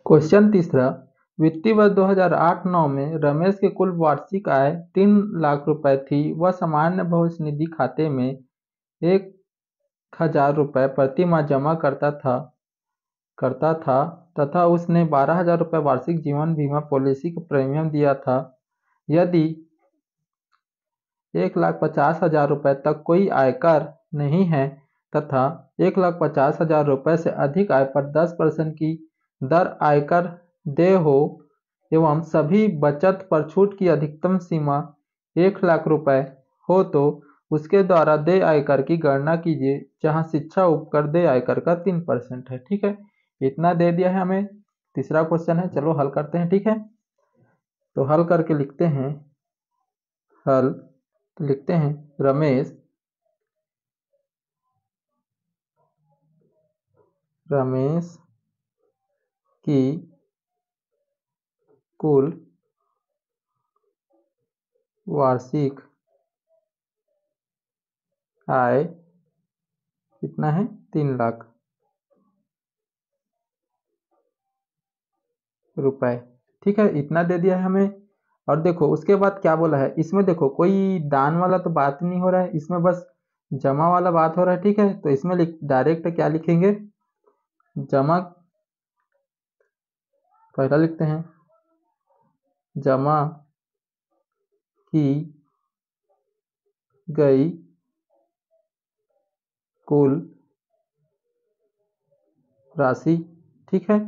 Question तीसरा, वित्तीय वर्ष 2008-9 में रमेश की कुल वार्षिक आय 3 लाख रुपए थी। वह सामान्य भविष्य निधि खाते में 1,000 रुपए प्रति माह जमा करता था तथा उसने 12,000 रुपए वार्षिक जीवन बीमा पॉलिसी का प्रीमियम दिया था। यदि 1,50,000 रुपए तक कोई आयकर नहीं है तथा 1,50,000 रुपए से अधिक आय पर 10% की दर आयकर देय हो एवं सभी बचत पर छूट की अधिकतम सीमा 1,00,000 रुपए हो तो उसके द्वारा देय आयकर की गणना कीजिए, जहां शिक्षा उपकर देय आयकर का 3% है। ठीक है, इतना दे दिया है हमें। तीसरा क्वेश्चन है, चलो हल करते हैं। ठीक है, तो हल करके लिखते हैं। रमेश की कुल वार्षिक आय कितना है? 3 लाख रुपए। ठीक है, इतना दे दिया है हमें। और देखो उसके बाद क्या बोला है इसमें, देखो कोई दान वाला तो बात नहीं हो रहा है, इसमें बस जमा वाला बात हो रहा है। ठीक है, तो इसमें डायरेक्ट क्या लिखेंगे? जमा पहला लिखते हैं, जमा की गई कुल राशि। ठीक है,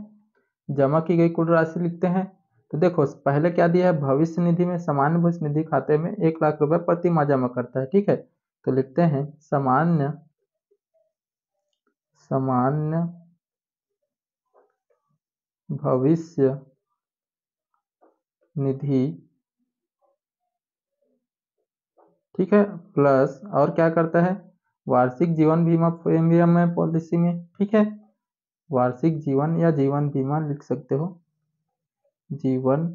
जमा की गई कुल राशि लिखते हैं। तो देखो पहले क्या दिया है, भविष्य निधि में सामान्य भविष्य निधि खाते में 1,00,000 रुपए प्रति माह जमा करता है। ठीक है, तो लिखते हैं सामान्य भविष्य निधि। ठीक है, प्लस और क्या करता है, वार्षिक जीवन बीमा प्रीमियम में पॉलिसी में। ठीक है, वार्षिक जीवन या जीवन बीमा लिख सकते हो, जीवन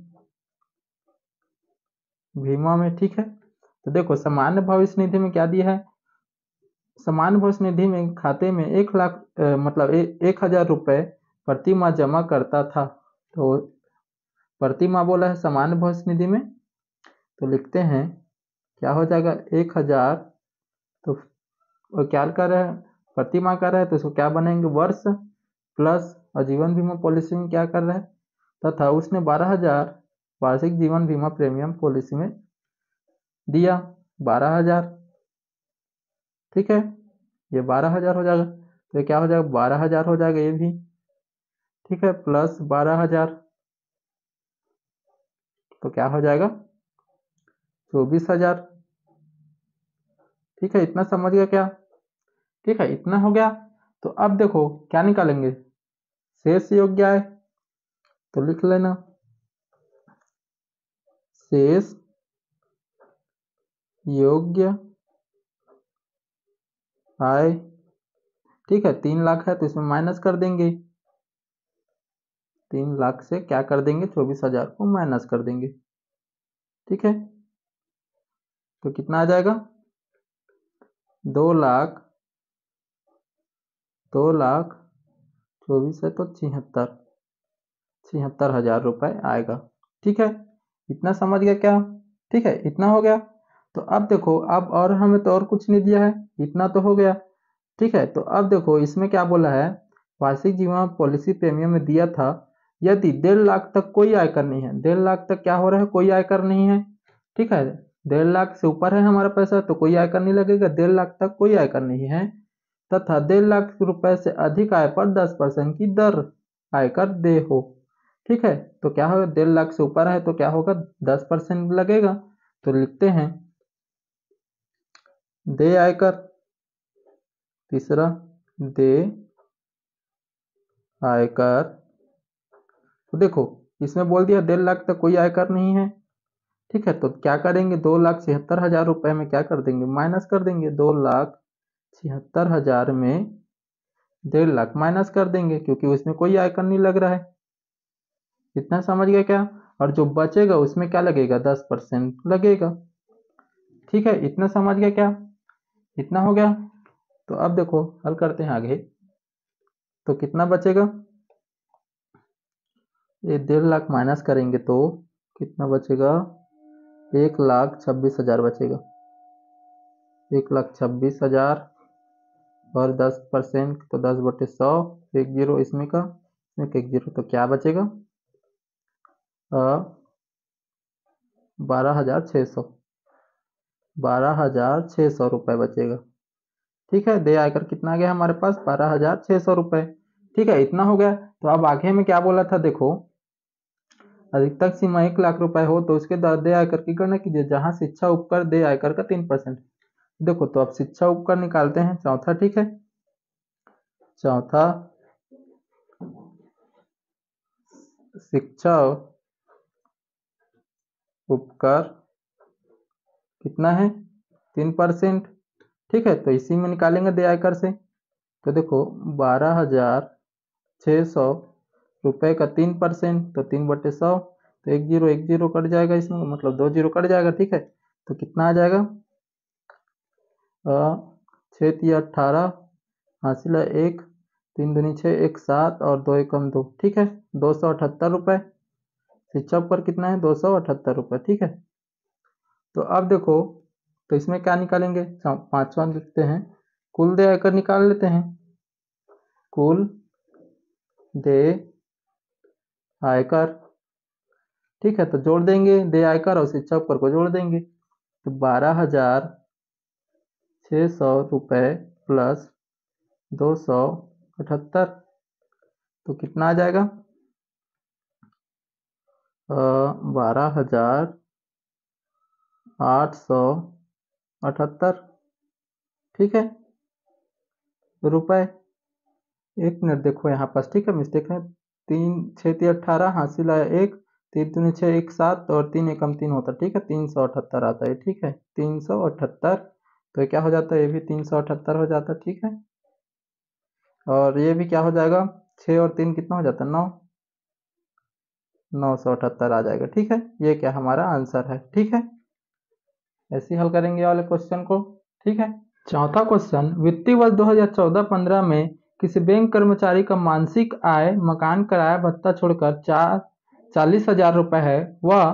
बीमा में। ठीक है, तो देखो सामान्य भविष्य निधि में क्या दिया है, सामान्य भविष्य निधि में खाते में 1,00,000 मतलब 1,000 रुपए प्रति माह जमा करता था। तो प्रति माह बोला है सामान्य भविष्य निधि में, तो लिखते हैं क्या हो जाएगा 1,000। तो क्या कर रहा है, प्रति माह कर रहा है, तो इसको क्या बनाएंगे, वर्ष प्लस और जीवन बीमा पॉलिसी में क्या कर रहा है, तथा उसने 12,000 वार्षिक जीवन बीमा प्रीमियम पॉलिसी में दिया 12,000। ठीक है, ये 12,000 हो जाएगा, तो ये क्या हो जाएगा, 12,000 हो जाएगा ये भी। ठीक है, प्लस 12,000 तो क्या हो जाएगा 24,000। ठीक है, इतना समझ गया क्या? ठीक है, इतना हो गया। तो अब देखो क्या निकालेंगे, शेष योग्य आय। तो लिख लेना शेष योग्य आय। ठीक है, 3 लाख है तो इसमें माइनस कर देंगे, 3 लाख से क्या कर देंगे, 24,000 को माइनस कर देंगे। ठीक है, तो कितना आ जाएगा, 2,24,000 है तो 76,000 रुपए आएगा। ठीक है, इतना समझ गया क्या? ठीक है, इतना हो गया। तो अब देखो, अब और हमें तो और कुछ नहीं दिया है, इतना तो हो गया। ठीक है, तो अब देखो इसमें क्या बोला है, वार्षिक जीवन पॉलिसी प्रीमियम में दिया था यदि 1.5 लाख तक कोई आयकर नहीं है। 1.5 लाख तक क्या हो रहा है, कोई आयकर नहीं है। ठीक है, 1.5 लाख से ऊपर है हमारा पैसा तो कोई आयकर नहीं लगेगा, 1.5 लाख तक कोई आयकर नहीं है तथा 1.5 लाख रुपए से अधिक आय पर 10% की दर आयकर दे हो। ठीक है, तो क्या होगा, 1.5 लाख से ऊपर है तो क्या होगा, 10% लगेगा। तो लिखते हैं दे आयकर, तीसरा दे आयकर। तो देखो इसमें बोल दिया 1.5 लाख तक कोई आयकर नहीं है। ठीक है, तो क्या करेंगे, 2,76,000 रुपए में क्या कर देंगे, माइनस कर देंगे। 2,76,000 में 1.5 लाख माइनस कर देंगे क्योंकि उसमें कोई आयकर नहीं लग रहा है। इतना समझ गया क्या? और जो बचेगा उसमें क्या लगेगा, 10% लगेगा। ठीक है, इतना समझ गया क्या? इतना हो गया। तो अब देखो हल करते हैं आगे। तो कितना बचेगा, ये 1.5 लाख माइनस करेंगे तो कितना बचेगा? 1,26,000 बचेगा। 1,26,000 और 10% तो 10/100, एक जीरो इसमें का, एक जीरो, तो क्या बचेगा? 12,600, 12,600 रुपये बचेगा। ठीक है, देय आयकर कितना आ गया हमारे पास? 12,600 रुपये। ठीक है, इतना हो गया। तो अब आगे में क्या बोला था? देखो, अधिकतम सीमा 1 लाख रुपए हो तो उसके बाद देय आयकर की गणना कीजिए, जहां शिक्षा उपकर देय आयकर का 3%। देखो, तो अब शिक्षा उपकर निकालते हैं, चौथा। ठीक है, चौथा, शिक्षा उपकर कितना है? 3%। ठीक है, तो इसी में निकालेंगे देय आयकर से। तो देखो, 12,600 रुपये का 3%, तो 3/100, तो एक जीरो कट जाएगा इसमें, मतलब 2 जीरो कट जाएगा। ठीक है, तो कितना आ जाएगा? 6×3 = 18, हासिल है 1, 3×2 = 6, 1 7 और 2 एकम 2। ठीक है, 278 रुपये। शिक्षा पर कितना है? 278 रुपये। ठीक है, तो अब देखो, तो इसमें क्या निकालेंगे? पांचवा लिखते हैं, कुल देय आयकर निकाल लेते हैं। कुल देय आयकर, ठीक है, तो जोड़ देंगे देय आयकर और शिक्षा पर को जोड़ देंगे, तो 12,600 रुपये प्लस 278, तो कितना आ जाएगा? 12,878। ठीक है, रुपए। एक मिनट देखो यहाँ पास, ठीक है, मिस्टेक है। 3×6 = 18, हासिल आया 1, 3×2 = 6, 1 7 और 3 एकम 3 होता है। ठीक है, 378 आता है। ठीक है, 378, तो ये क्या हो जाता है? ये भी 378 हो जाता है। ठीक है, और ये भी क्या हो जाएगा? 6 और 3 कितना हो जाता है? 9, 978 आ जाएगा। ठीक है, ये क्या हमारा आंसर है। ठीक है, ऐसे ही हल करेंगे वाले क्वेश्चन को। ठीक है, चौथा क्वेश्चन, वित्तीय वर्ष 2014-15 में किसी बैंक कर्मचारी का मासिक आय मकान किराया भत्ता छोड़कर 40,000 रुपये है। वह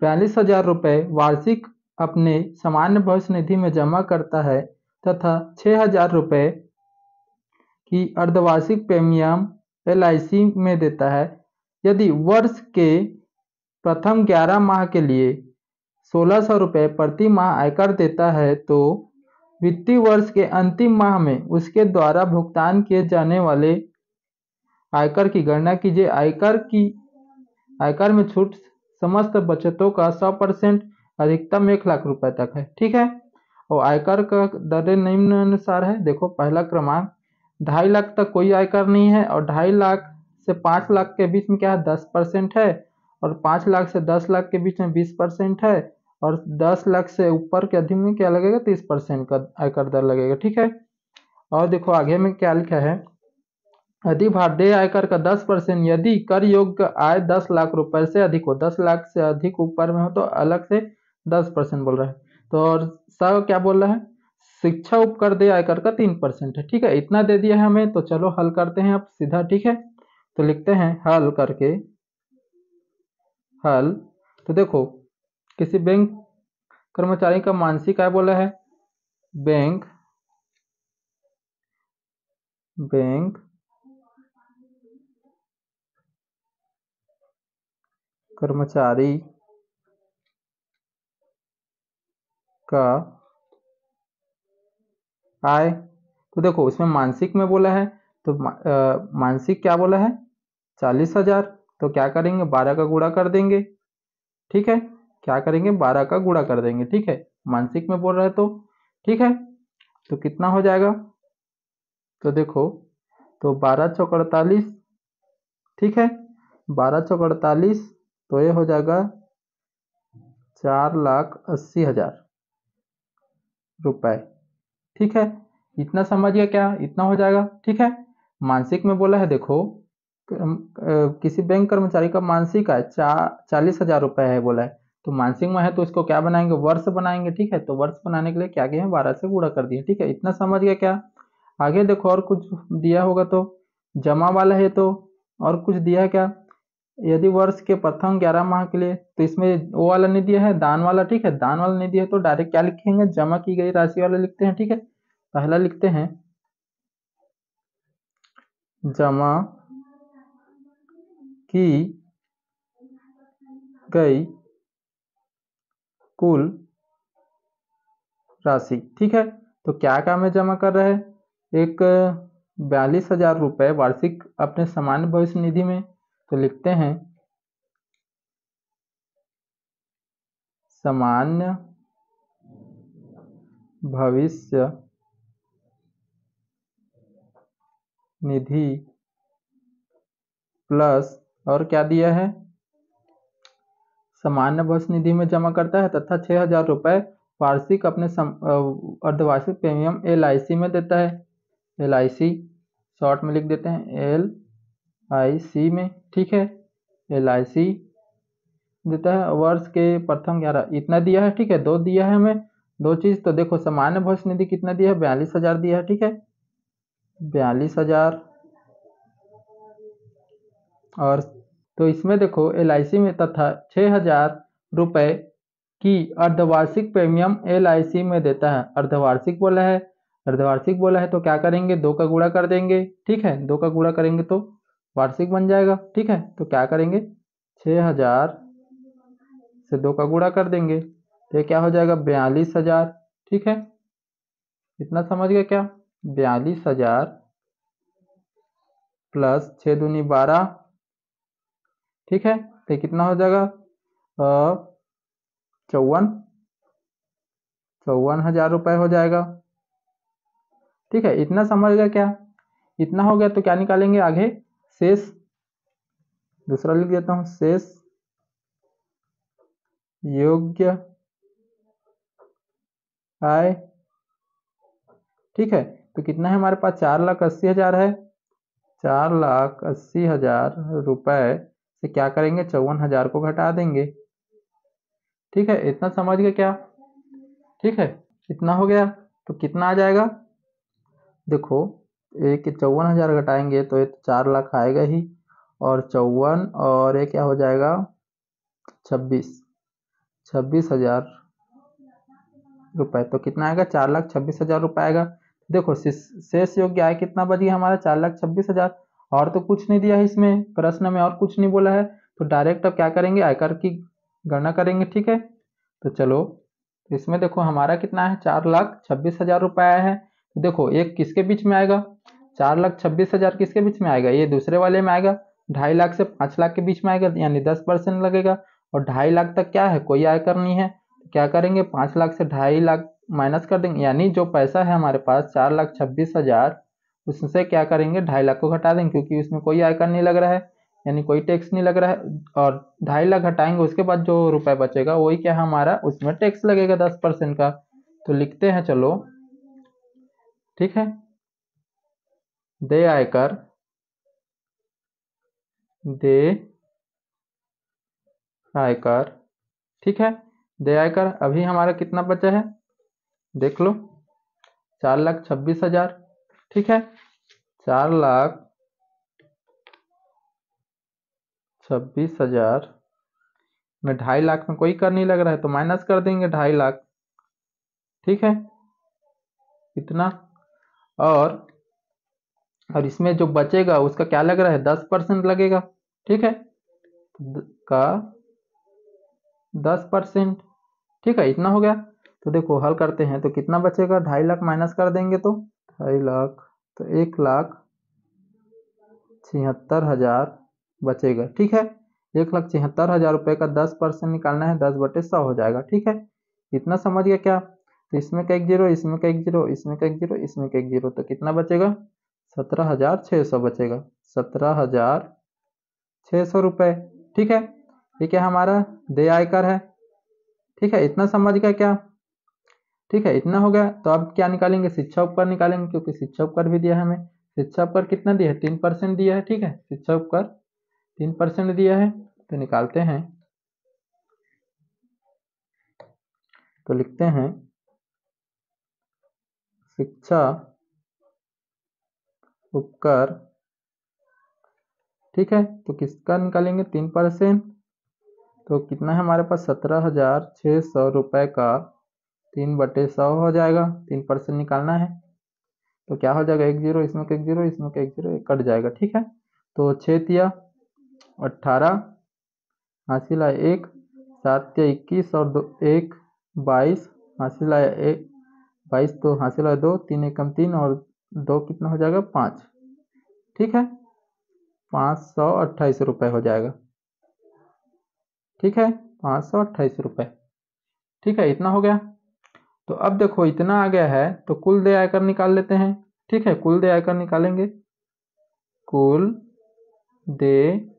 42,000 रुपये वार्षिक अपने सामान्य भविष्य निधि में जमा करता है तथा 6,000 रुपये की अर्धवार्षिक प्रीमियम LIC में देता है। यदि वर्ष के प्रथम 11 माह के लिए 1,600 रुपये प्रति माह आयकर देता है, तो वित्तीय वर्ष के अंतिम माह में उसके द्वारा भुगतान किए जाने वाले आयकर की गणना कीजिए। आयकर में छूट समस्त बचतों का 100%, अधिकतम 1 लाख रुपए तक है। ठीक है, और आयकर का दर निम्नानुसार है। देखो, पहला क्रमांक, 2.5 लाख तक कोई आयकर नहीं है, और 2.5 लाख से 5 लाख के बीच में क्या है? 10% है, और 5 लाख से 10 लाख के बीच में 20% है, और 10 लाख से ऊपर के अधिक में क्या लगेगा? 30% का आयकर दर लगेगा। ठीक है, और देखो आगे में क्या लिखा है, यदि भारतीय आयकर का 10%, यदि कर योग्य आय 10 लाख रुपए से अधिक हो, 10 लाख से अधिक ऊपर में हो तो अलग से 10% बोल रहा है। तो और सा क्या बोल रहा है? शिक्षा उपकर देय आयकर का 3% है। ठीक है, इतना दे दिया है हमें, तो चलो हल करते हैं अब सीधा। ठीक है, तो लिखते हैं हल करके, हल। तो देखो, किसी बैंक कर्मचारी का मासिक आय बोला है, बैंक कर्मचारी का आय, तो देखो उसमें मासिक में बोला है, तो मासिक क्या बोला है? 40,000। तो क्या करेंगे? 12 का गुणा कर देंगे। ठीक है, क्या करेंगे? 12 का गुणा कर देंगे। ठीक है, मासिक में बोल रहा है तो। ठीक है, तो कितना हो जाएगा? तो देखो, तो 12 चौक 48। ठीक है, 12 चौक 48, तो ये हो जाएगा 4,80,000 रुपए। ठीक है, इतना समझ गया क्या? इतना हो जाएगा। ठीक है, मासिक में बोला है, देखो किसी बैंक कर्मचारी का मासिक आय 40,000 रुपए है बोला है, तो मासिक में है तो इसको क्या बनाएंगे? वर्ष बनाएंगे। ठीक है, तो वर्ष बनाने के लिए क्या किए हैं? 12 से गुणा कर दिए। ठीक है, इतना समझ गया क्या? आगे देखो और कुछ दिया होगा तो, जमा वाला है तो और कुछ दिया है क्या? यदि वर्ष के प्रथम 11 माह के लिए, तो इसमें वो वाला नहीं दिया है, दान वाला, ठीक है, दान वाला नहीं दिया है तो डायरेक्ट क्या लिखेंगे, जमा की गई राशि वाला लिखते हैं, ठीक है। पहला लिखते हैं जमा की गई कुल राशि, ठीक है। तो क्या काम है जमा कर रहे हैं, एक 42,000 रुपये वार्षिक अपने सामान्य भविष्य निधि में, तो लिखते हैं सामान्य भविष्य निधि प्लस, और क्या दिया है, सामान्य भविष्य निधि में जमा करता है तथा 6,000 रुपये वार्षिक अपने अर्धवार्षिक प्रीमियम LIC में देता है। LIC शॉर्ट में लिख देते हैं LIC में, ठीक है। LIC देता है वर्ष के प्रथम 11, इतना दिया है, ठीक है। दो दिया है हमें, दो चीज, तो देखो सामान्य भविष्य निधि कितना दिया है, 42,000 दिया है, ठीक है, 42,000। और तो इसमें देखो LIC में तथा 6,000 रुपये की अर्धवार्षिक प्रीमियम LIC में देता है। अर्धवार्षिक बोला है, अर्धवार्षिक बोला है तो क्या करेंगे, 2 का गुणा कर देंगे, ठीक है, 2 का गुणा करेंगे तो वार्षिक बन जाएगा, ठीक है। तो क्या करेंगे, 6,000 से 2 का गुणा कर देंगे तो ये क्या हो जाएगा, 42,000, ठीक है। इतना समझ गए क्या, 42,000 प्लस 6 दूनी 12, ठीक है। तो ये कितना हो जाएगा, 54,000 रुपये हो जाएगा, ठीक है। इतना समझ गया क्या, इतना हो गया तो क्या निकालेंगे आगे, शेष, दूसरा लिख देता हूं, शेष योग्य आय, ठीक है। तो कितना है हमारे पास, 4,80,000 है, 4,80,000 रुपये से क्या करेंगे, 54,000 को घटा देंगे, ठीक है। इतना समझ गए क्या, ठीक है। इतना हो गया तो कितना आ जाएगा, देखो एक 54,000 घटाएंगे तो ये 4 लाख आएगा ही, और 54 और ये क्या हो जाएगा, 26,000 रुपए, तो कितना आएगा, 4,26,000 रुपये आएगा। देखो शेष योग्य आय कितना बच गया हमारा, 4,26,000, और तो कुछ नहीं दिया है इसमें प्रश्न में, और कुछ नहीं बोला है, तो डायरेक्ट अब क्या करेंगे, आयकर की गणना करेंगे, ठीक है। तो चलो इसमें देखो हमारा कितना है, 4,26,000 रुपये आया है। तो देखो एक किसके बीच में आएगा, 4,26,000 किसके बीच में आएगा, ये दूसरे वाले में आएगा, 2.5 लाख से 5 लाख के बीच में आएगा, यानी 10% लगेगा, और 2.5 लाख तक क्या है, कोई आयकर नहीं है, तो क्या करेंगे, 5 लाख से 2.5 लाख माइनस कर देंगे, यानी जो पैसा है हमारे पास 4,26,000, उससे क्या करेंगे, 2.5 लाख को घटा देंगे, क्योंकि उसमें कोई आयकर नहीं लग रहा है, यानी कोई टैक्स नहीं लग रहा है, और 2.5 लाख घटाएंगे उसके बाद जो रुपए बचेगा वही क्या हमारा, उसमें टैक्स लगेगा 10% का। तो लिखते हैं चलो, ठीक है, दे आयकर, दे आयकर, ठीक है। दे आयकर अभी हमारा कितना बचा है, देख लो, 4,26,000, ठीक है, 4,26,000 में 2.5 लाख में कोई कर नहीं लग रहा है तो माइनस कर देंगे 2.5 लाख, ठीक है, इतना। और इसमें जो बचेगा उसका क्या लग रहा है, 10% लगेगा, ठीक है, का 10%, ठीक है। इतना हो गया, तो देखो हल करते हैं तो कितना बचेगा, 2.5 लाख माइनस कर देंगे तो 2.5 लाख, तो 1,76,000 बचेगा, ठीक है। 1,76,000 रुपये का 10% निकालना है, 10/100 हो जाएगा, ठीक है। इतना समझ गया क्या, तो इसमें का एक जीरो, इसमें का एक जीरो, इसमें का एक जीरो, इसमें का एक जीरो, तो कितना बचेगा, 17,600 बचेगा, 17,600 रुपये, ठीक है। ये क्या हमारा देय आयकर है, ठीक है। इतना समझ गया क्या, ठीक है। इतना हो गया तो अब क्या निकालेंगे, शिक्षा उपकर निकालेंगे, क्योंकि शिक्षा उपकर भी दिया है हमें। शिक्षा उपकर कितना दिया है, 3% दिया है, ठीक है, शिक्षा उपकर 3% दिया है, तो निकालते हैं, तो लिखते हैं शिक्षा उपकर, ठीक है, तो किसका निकालेंगे 3%, तो कितना है हमारे पास 17,600 रुपये का 3/100 हो जाएगा। 3% निकालना है तो क्या हो जाएगा, 1 0, इसमें का 1 0, इसमें का 1 0 कट जाएगा। ठीक है, तो 6 तिया 18, हासिल आया 1, 7 तिया 21 और 2 1 22, हासिल आया 1 22, तो हासिल आया 2, 3 एकम 3 और 2 कितना हो जाएगा 5। ठीक है, 528 रुपये हो जाएगा। ठीक है, 528 रुपये। ठीक है, इतना हो गया। तो अब देखो इतना आ गया है तो कुल देय आयकर निकाल लेते हैं। ठीक है, कुल देय आयकर निकालेंगे। कुल देय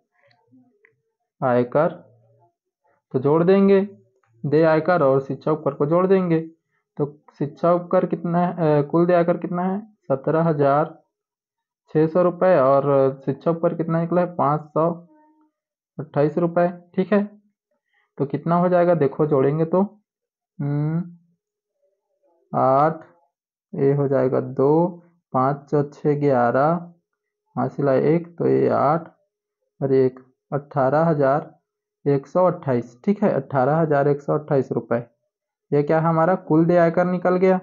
आयकर तो जोड़ देंगे, देय आयकर और शिक्षा उपकर को जोड़ देंगे। तो शिक्षा उपकर कितना है, कुल देय आयकर कितना है 17,600 रुपये और शिक्षा उपकर कितना निकला है 528 रुपये। ठीक है, तो कितना हो जाएगा देखो जोड़ेंगे तो 8, ये हो जाएगा 2, 5 4 6 11, हासिल है 1, तो ये 8 और 1 18,128। ठीक है, 18,128 रुपये। ये क्या हमारा कुल देय आयकर निकल गया।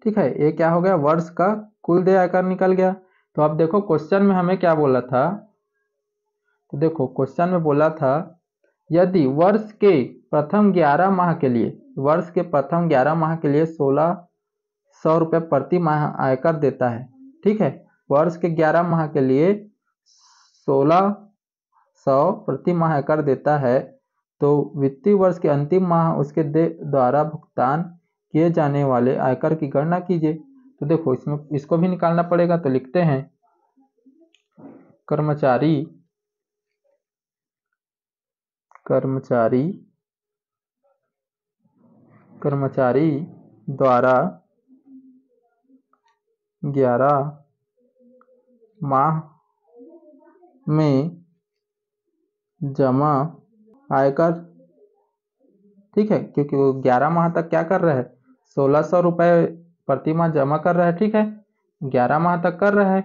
ठीक है, ये क्या हो गया, वर्ष का कुल देय आयकर निकल गया। तो अब देखो क्वेश्चन में हमें क्या बोला था, तो देखो क्वेश्चन में बोला था यदि वर्ष के प्रथम 11 माह के लिए, वर्ष के प्रथम 11 माह के लिए 1600 रुपये प्रति माह आयकर देता है। ठीक है, वर्ष के 11 माह के लिए 1600 प्रति माह आयकर देता है, तो वित्तीय वर्ष के अंतिम माह उसके द्वारा भुगतान किए जाने वाले आयकर की गणना कीजिए। तो देखो इसमें इसको भी निकालना पड़ेगा, तो लिखते हैं कर्मचारी द्वारा 11 माह में जमा आयकर। ठीक है, क्योंकि वो 11 माह तक क्या कर रहा है 1600 रुपये प्रति माह जमा कर रहा है। ठीक है, 11 माह तक कर रहा है,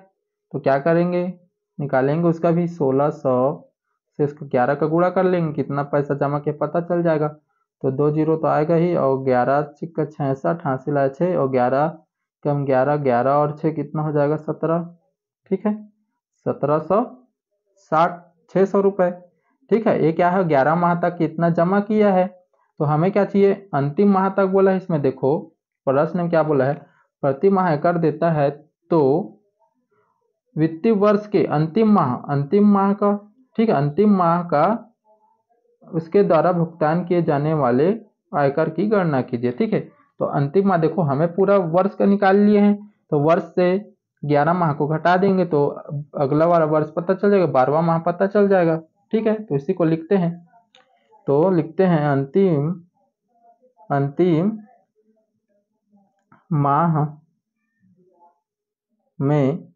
तो क्या करेंगे निकालेंगे उसका भी 1600 से इसको 11 का गुणा कर लेंगे, कितना पैसा जमा किया पता चल जाएगा। तो 2 0 तो आएगा ही, और 11 छिक्का 66, हासिल आया 6 और 11 कम 11, 11 और 6 कितना हो जाएगा 17। ठीक है, 1760 600 रुपये। ठीक है, ये क्या है 11 माह तक कितना जमा किया है, तो हमें क्या चाहिए अंतिम माह तक बोला है। इसमें देखो प्रश्न में क्या बोला है, प्रति माह आयकर देता है, तो वित्तीय वर्ष के अंतिम माह का, ठीक है, अंतिम माह का उसके द्वारा भुगतान किए जाने वाले आयकर की गणना कीजिए। ठीक है, तो अंतिम माह देखो हमें पूरा वर्ष का निकाल लिए हैं, तो वर्ष से 11 माह को घटा देंगे तो अगला वाला वर्ष पता चल जाएगा, 12वां माह पता चल जाएगा। ठीक है, तो इसी को लिखते हैं, तो लिखते हैं अंतिम माह में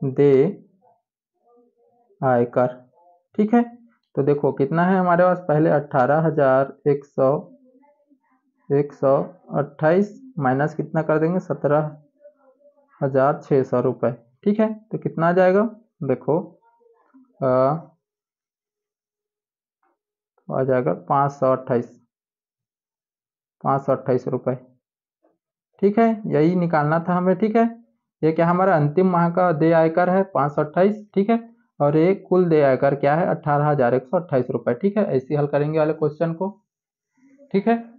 देय आयकर। ठीक है, तो देखो कितना है हमारे पास, पहले 18,128 माइनस कितना कर देंगे 17,600 रुपये। ठीक है, तो कितना आ जाएगा देखो आ जाएगा 528 रुपये। ठीक है, यही निकालना था हमें। ठीक है, ये क्या हमारा अंतिम माह का देय आयकर है 528। ठीक है, और ये कुल देय आयकर क्या है 18,128 रुपये। ठीक है, ऐसे हल करेंगे वाले क्वेश्चन को। ठीक है।